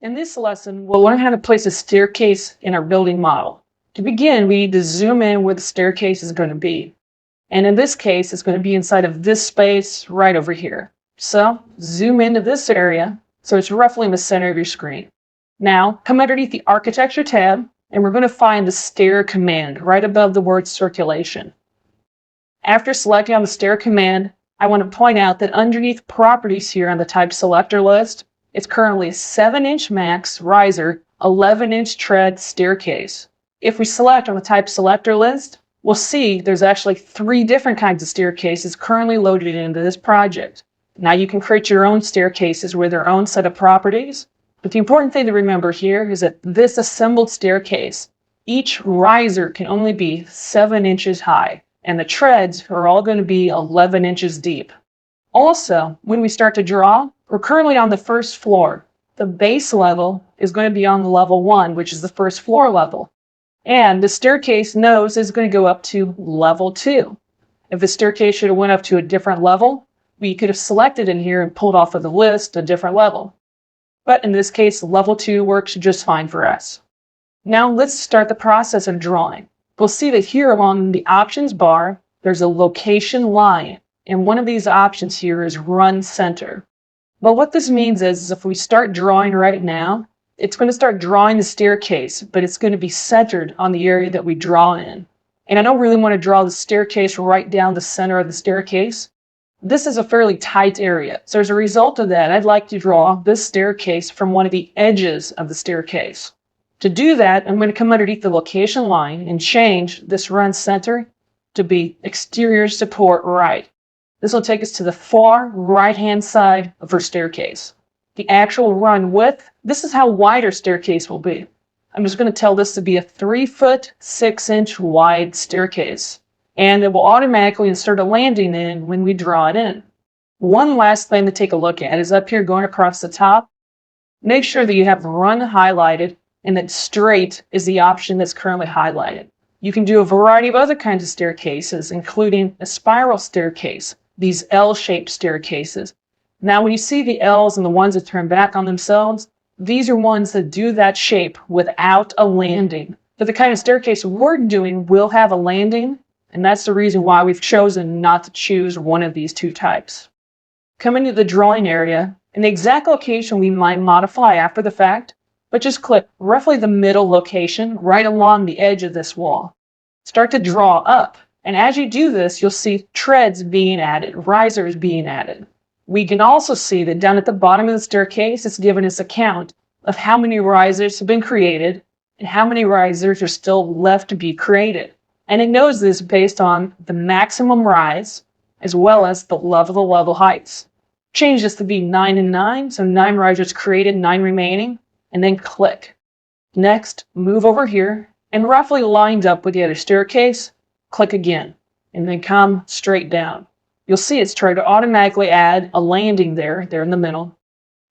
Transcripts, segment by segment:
In this lesson, we'll learn how to place a staircase in our building model. To begin, we need to zoom in where the staircase is going to be. And in this case, it's going to be inside of this space right over here. So zoom into this area so it's roughly in the center of your screen. Now, come underneath the Architecture tab, and we're going to find the stair command right above the word circulation. After selecting on the stair command, I want to point out that underneath properties here on the type selector list, it's currently a 7-inch max riser, 11-inch tread staircase. If we select on the type selector list, we'll see there's actually 3 different kinds of staircases currently loaded into this project. Now you can create your own staircases with their own set of properties, but the important thing to remember here is that this assembled staircase, each riser can only be 7 inches high, and the treads are all going to be 11 inches deep. Also, when we start to draw, we're currently on the first floor. The base level is going to be on level 1, which is the first floor level. And the staircase nose is going to go up to level 2. If the staircase should have went up to a different level, we could have selected in here and pulled off of the list a different level. But in this case, level 2 works just fine for us. Now let's start the process of drawing. We'll see that here along the options bar, there's a location line. And one of these options here is run center. But what this means is if we start drawing right now, it's going to start drawing the staircase, but it's going to be centered on the area that we draw in. And I don't really want to draw the staircase right down the center of the staircase. This is a fairly tight area. So as a result of that, I'd like to draw this staircase from one of the edges of the staircase. To do that, I'm going to come underneath the location line and change this run center to be exterior support right. This will take us to the far right-hand side of our staircase. The actual run width, this is how wide our staircase will be. I'm just going to tell this to be a 3-foot, 6-inch wide staircase. And it will automatically insert a landing in when we draw it in. One last thing to take a look at is up here going across the top. Make sure that you have run highlighted and that straight is the option that's currently highlighted. You can do a variety of other kinds of staircases, including a spiral staircase, these L-shaped staircases. Now when you see the L's and the ones that turn back on themselves, these are ones that do that shape without a landing. But the kind of staircase we're doing will have a landing, and that's the reason why we've chosen not to choose one of these 2 types. Come into the drawing area, and the exact location we might modify after the fact, but just click roughly the middle location right along the edge of this wall. Start to draw up, and as you do this, you'll see treads being added, risers being added. We can also see that down at the bottom of the staircase, it's given us a count of how many risers have been created and how many risers are still left to be created. And it knows this based on the maximum rise as well as the level heights. Change this to be 9 and 9, so 9 risers created, 9 remaining, and then click. Next, move over here, and roughly lined up with the other staircase, click again, and then come straight down. You'll see it's trying to automatically add a landing there in the middle.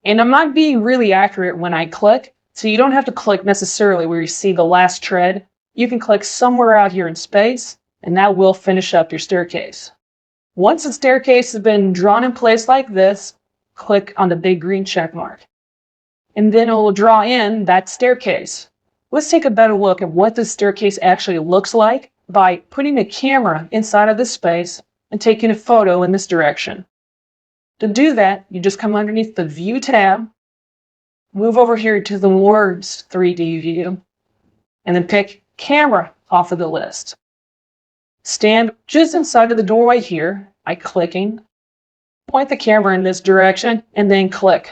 And I'm not being really accurate when I click, so you don't have to click necessarily where you see the last tread. You can click somewhere out here in space, and that will finish up your staircase. Once the staircase has been drawn in place like this, click on the big green check mark. And then it will draw in that staircase. Let's take a better look at what this staircase actually looks like by putting a camera inside of this space and taking a photo in this direction. To do that, you just come underneath the View tab, move over here to the Words 3D view, and then pick Camera off of the list. Stand just inside of the doorway here by clicking, point the camera in this direction, and then click.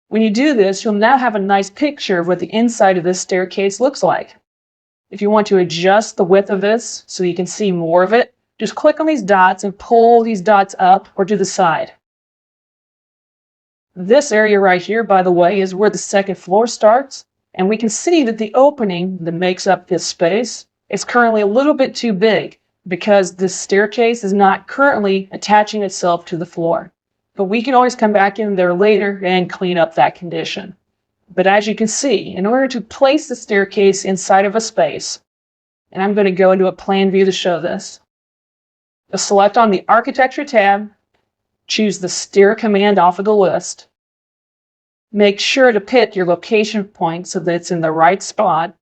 When you do this, you'll now have a nice picture of what the inside of this staircase looks like. If you want to adjust the width of this so you can see more of it, just click on these dots and pull these dots up or to the side. This area right here, by the way, is where the second floor starts, and we can see that the opening that makes up this space is currently a little bit too big because this staircase is not currently attaching itself to the floor. But we can always come back in there later and clean up that condition. But as you can see, in order to place the staircase inside of a space, and I'm going to go into a plan view to show this, you'll select on the Architecture tab, choose the Stair command off of the list, Make sure to pick your location point so that it's in the right spot.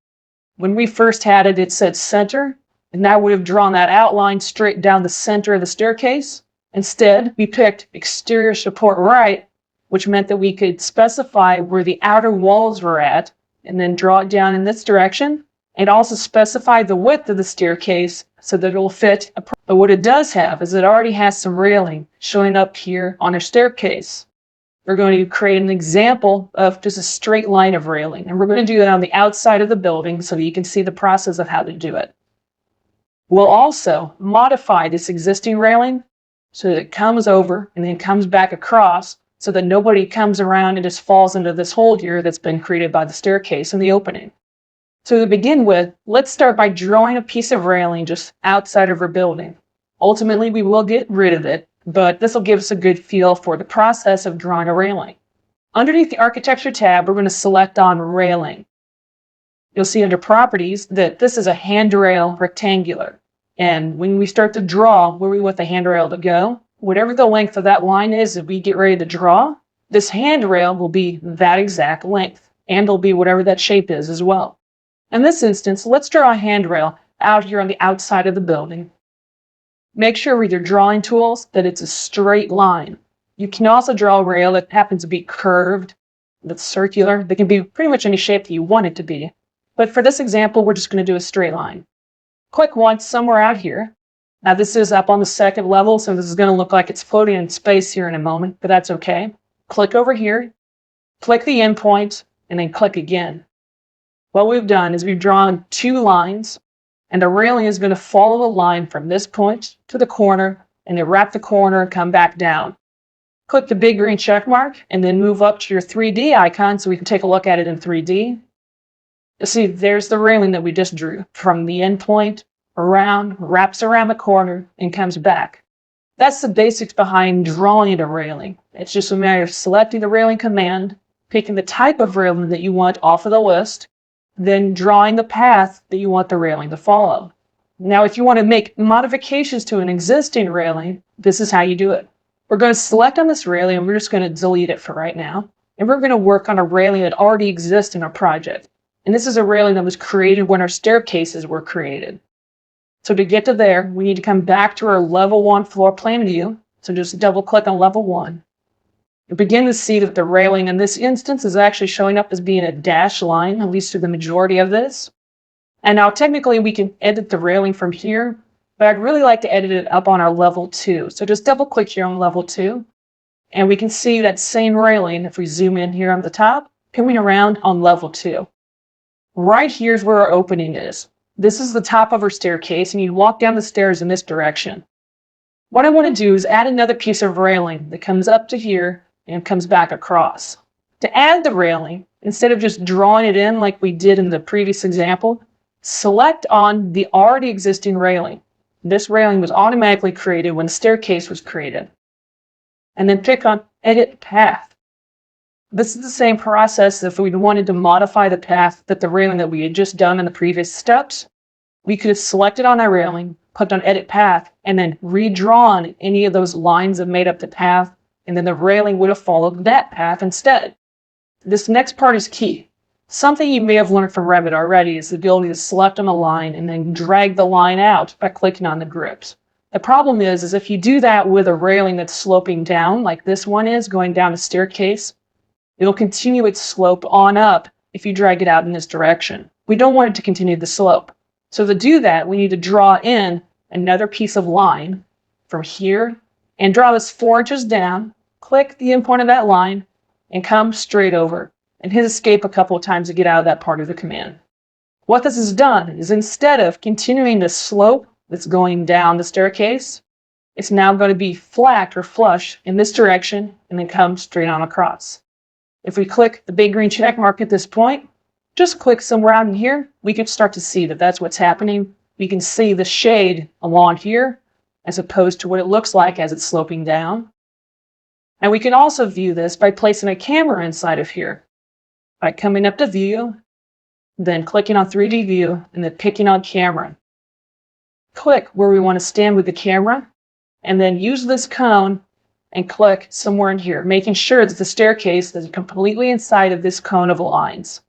When we first had it, it said center, and that would have drawn that outline straight down the center of the staircase. Instead, we picked exterior support right, which meant that we could specify where the outer walls were at, and then draw it down in this direction, and also specify the width of the staircase so that it will fit. But what it does have is it already has some railing showing up here on our staircase. We're going to create an example of just a straight line of railing, and we're going to do that on the outside of the building so that you can see the process of how to do it. We'll also modify this existing railing so that it comes over and then comes back across so that nobody comes around and just falls into this hole here that's been created by the staircase and the opening. So to begin with, let's start by drawing a piece of railing just outside of our building. Ultimately, we will get rid of it, but this will give us a good feel for the process of drawing a railing. Underneath the Architecture tab, we're going to select on Railing. You'll see under Properties that this is a handrail rectangular. And when we start to draw where we want the handrail to go, whatever the length of that line is if we get ready to draw, this handrail will be that exact length, and it'll be whatever that shape is as well. In this instance, let's draw a handrail out here on the outside of the building. Make sure with your drawing tools that it's a straight line. You can also draw a rail that happens to be curved, that's circular. They can be pretty much any shape that you want it to be. But for this example, we're just going to do a straight line. Click once somewhere out here. Now this is up on the second level, so this is going to look like it's floating in space here in a moment, but that's okay. Click over here, click the endpoint, and then click again. What we've done is we've drawn two lines, and the railing is going to follow the line from this point to the corner, and then wrap the corner and come back down. Click the big green check mark, and then move up to your 3D icon so we can take a look at it in 3D. You'll see there's the railing that we just drew from the end point around, wraps around the corner, and comes back. That's the basics behind drawing a railing. It's just a matter of selecting the railing command, picking the type of railing that you want off of the list, then drawing the path that you want the railing to follow. Now, if you want to make modifications to an existing railing, this is how you do it. We're going to select on this railing, and we're just going to delete it for right now. And we're going to work on a railing that already exists in our project. And this is a railing that was created when our staircases were created. So to get to there, we need to come back to our level 1 floor plan view. So just double click on level 1. You begin to see that the railing in this instance is actually showing up as being a dashed line, at least for the majority of this. And now technically we can edit the railing from here, but I'd really like to edit it up on our level 2. So just double click here on level 2, and we can see that same railing, if we zoom in here on the top, coming around on level 2. Right here's where our opening is. This is the top of our staircase, and you walk down the stairs in this direction. What I want to do is add another piece of railing that comes up to here and comes back across. To add the railing, instead of just drawing it in like we did in the previous example, select on the already existing railing. This railing was automatically created when the staircase was created. And then pick on Edit Path. This is the same process if we wanted to modify the path that the railing that we had just done in the previous steps. We could have selected on that railing, clicked on Edit Path, and then redrawn any of those lines that made up the path, and then the railing would have followed that path instead. This next part is key. Something you may have learned from Revit already is the ability to select on a line and then drag the line out by clicking on the grips. The problem is if you do that with a railing that's sloping down, like this one is, going down a staircase, it'll continue its slope on up if you drag it out in this direction. We don't want it to continue the slope. So to do that, we need to draw in another piece of line from here and draw this 4 inches down, click the endpoint of that line, and come straight over, and hit escape a couple of times to get out of that part of the command. What this has done is instead of continuing the slope that's going down the staircase, it's now going to be flat or flush in this direction and then come straight on across. If we click the big green check mark at this point, just click somewhere out in here, we can start to see that that's what's happening. We can see the shade along here as opposed to what it looks like as it's sloping down. And we can also view this by placing a camera inside of here. By coming up to View, then clicking on 3D View, and then picking on Camera. Click where we want to stand with the camera, and then use this cone and click somewhere in here, making sure that the staircase is completely inside of this cone of lines.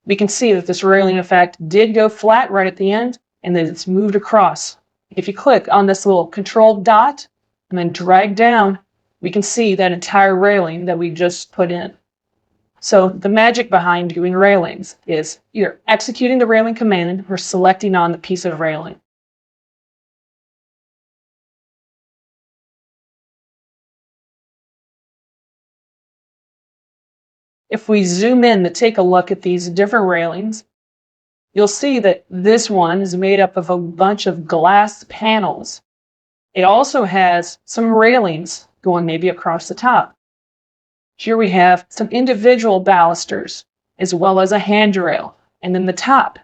We can see that this railing effect did go flat right at the end, and then it's moved across. If you click on this little control dot and then drag down, we can see that entire railing that we just put in. So the magic behind doing railings is either executing the railing command or selecting on the piece of railing. If we zoom in to take a look at these different railings, you'll see that this one is made up of a bunch of glass panels. It also has some railings going maybe across the top. Here we have some individual balusters, as well as a handrail, and then the top.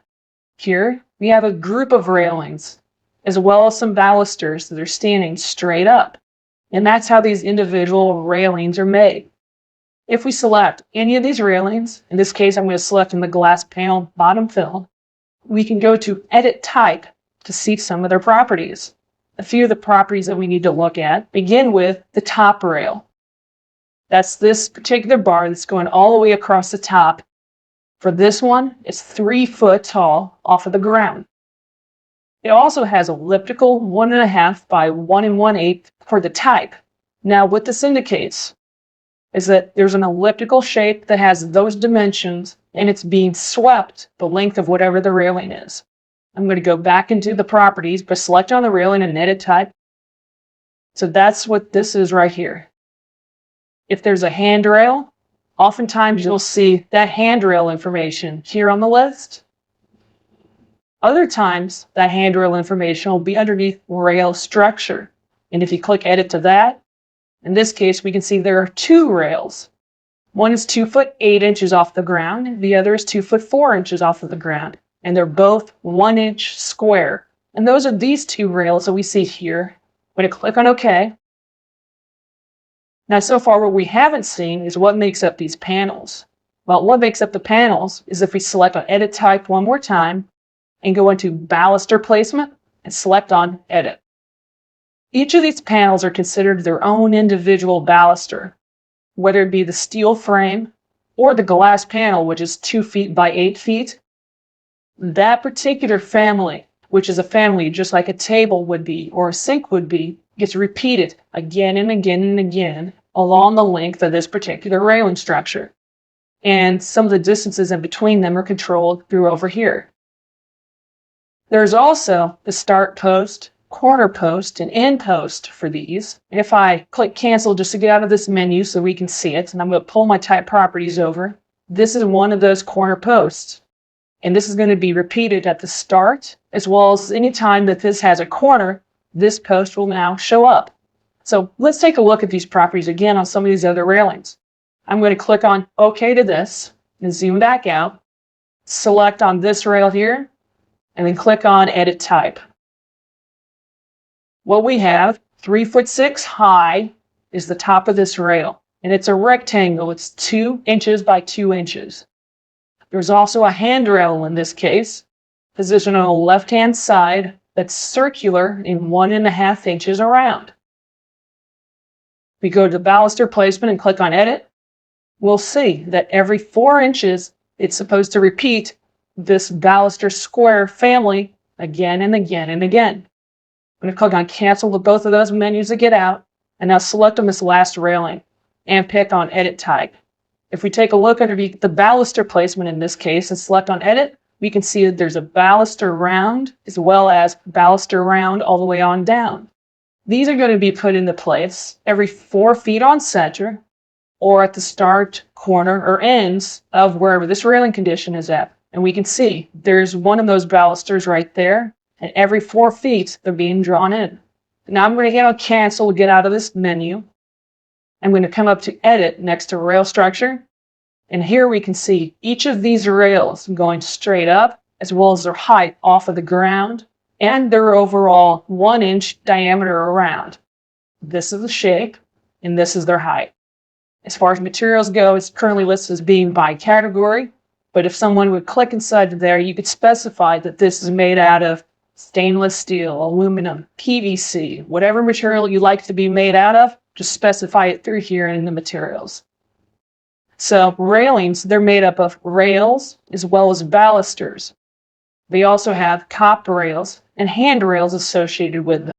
Here we have a group of railings, as well as some balusters that are standing straight up. And that's how these individual railings are made. If we select any of these railings, in this case I'm going to select in the glass panel bottom fill, we can go to Edit Type to see some of their properties. A few of the properties that we need to look at begin with the top rail. That's this particular bar that's going all the way across the top. For this one, it's 3 foot tall off of the ground. It also has elliptical 1.5 by 1 1/8 for the type. Now what this indicates is that there's an elliptical shape that has those dimensions and it's being swept the length of whatever the railing is. I'm going to go back into the properties by selecting on the railing and Edit Type. So that's what this is right here. If there's a handrail, oftentimes you'll see that handrail information here on the list. Other times that handrail information will be underneath rail structure. And if you click Edit to that, in this case, we can see there are 2 rails. One is 2 foot 8 inches off the ground, the other is 2 foot 4 inches off of the ground, and they're both 1 inch square. And those are these 2 rails that we see here. I'm going to click on OK. Now, so far what we haven't seen is what makes up these panels. Well, what makes up the panels is if we select on Edit Type one more time and go into Baluster Placement and select on Edit. Each of these panels are considered their own individual baluster, whether it be the steel frame or the glass panel, which is 2 feet by 8 feet. That particular family, which is a family just like a table would be or a sink would be, gets repeated again and again and again along the length of this particular railing structure. And some of the distances in between them are controlled through over here. There's also the start post, corner post, and end post for these. If I click cancel just to get out of this menu so we can see it, and I'm going to pull my type properties over, this is one of those corner posts. And this is going to be repeated at the start, as well as any time that this has a corner, this post will now show up. So let's take a look at these properties again on some of these other railings. I'm going to click on OK to this and zoom back out, select on this rail here, and then click on Edit Type. What we have, 3 foot 6 high, is the top of this rail. And it's a rectangle. It's 2 inches by 2 inches. There's also a handrail in this case, positioned on the left-hand side, that's circular in 1.5 inches around. We go to baluster placement and click on Edit. We'll see that every 4 inches, it's supposed to repeat this baluster square family again and again and again. I'm going to click on Cancel with both of those menus to get out, and now select on this last railing and pick on Edit Type. If we take a look at the baluster placement in this case and select on Edit, we can see that there's a baluster round as well as baluster round all the way on down. These are going to be put into place every 4 feet on center or at the start, corner, or ends of wherever this railing condition is at. And we can see there's one of those balusters right there, and every 4 feet they're being drawn in. Now I'm going to hit on Cancel to get out of this menu. I'm going to come up to Edit next to Rail Structure. And here we can see each of these rails going straight up, as well as their height off of the ground, and their overall 1 inch diameter around. This is the shape, and this is their height. As far as materials go, it's currently listed as being by category, but if someone would click inside of there, you could specify that this is made out of stainless steel, aluminum, PVC, whatever material you like to be made out of, just specify it through here in the materials. So railings, they're made up of rails as well as balusters. They also have copper rails and handrails associated with them.